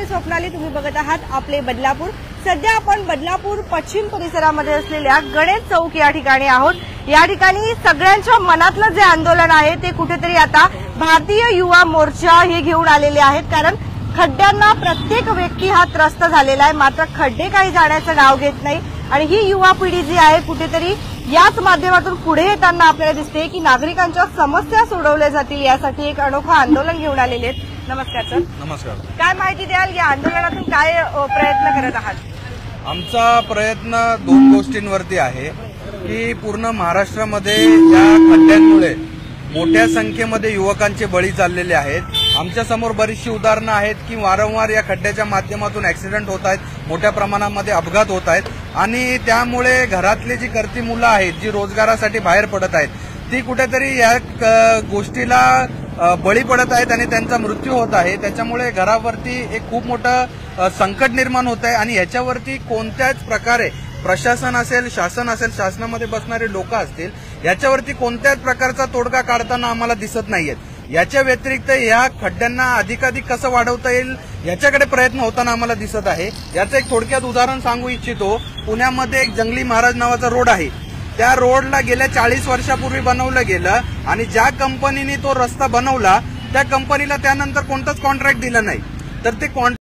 स्वप्नाली, तुम्ही बघत आहात आपले बदलापूर। सध्या आपण बदलापूर पश्चिम परिसरामध्ये असलेल्या गणेश चौक या ठिकाणी आहोत। या ठिकाणी सगळ्यांच्या मनातलं जे आंदोलन आहे ते कुठेतरी आता भारतीय युवा मोर्चा हे घेऊन आलेले आहेत, कारण खड्ड्यांना प्रत्येक व्यक्ती हा त्रस्त झालेला आहे, मात्र खड्डे काही जाण्याचं नाव घेत नाही। आणि ही युवा पिढी जी आहे कुठेतरी याच माध्यमातून पुढे येताना आपल्याला दिसते की नागरिकांच्या समस्या सोडवल्या जातील यासाठी एक अनोखं आंदोलन घेऊन आलेले आहेत। नमस्कार सर। नमस्कार। काय माहिती द्याल, या आंदोलनातून काय प्रयत्न करत आहात? आमचा प्रयत्न दोन गोष्टींवरती आहे की पूर्ण महाराष्ट्रामध्ये या खड्ड्यांमुळे मोठ्या संख्येमध्ये युवकांचे बळी चाललेले आहेत। आमच्या समोर बरीचशी उदाहरणं आहेत की वारंवार या खड्ड्याच्या माध्यमातून ऍक्सिडेंट होत आहेत, मोठ्या प्रमाणामध्ये अपघात होत आहेत आणि त्यामुळे घरातली जी करती मुलं आहेत जी रोजगारासाठी बाहेर पडत आहेत ती कुठेतरी या गोष्टीला बळी पडत आहेत आणि त्यांचा मृत्यू होत आहे। त्याच्यामुळे घरावरती एक खूप मोठं संकट निर्माण होत आहे आणि याच्यावरती कोणत्याच प्रकारे प्रशासन असेल, शासन असेल, शासनामध्ये बसणारे लोक असतील, याच्यावरती कोणत्याच प्रकारचा तोडगा काढताना आम्हाला दिसत नाहीयेत। याच्या व्यतिरिक्त या खड्ड्यांना अधिकाधिक कसं वाढवता येईल याच्याकडे प्रयत्न होताना आम्हाला दिसत आहे। याचं एक थोडक्यात उदाहरण सांगू इच्छितो। पुण्यामध्ये एक जंगली महाराज नावाचा रोड आहे, त्या रोडला गेल्या 40 वर्षापूर्वी बनवलं गेलं आणि ज्या कंपनीने तो रस्ता बनवला त्या कंपनीला त्यानंतर कोणताच कॉन्ट्रॅक्ट दिला नाही, तर ते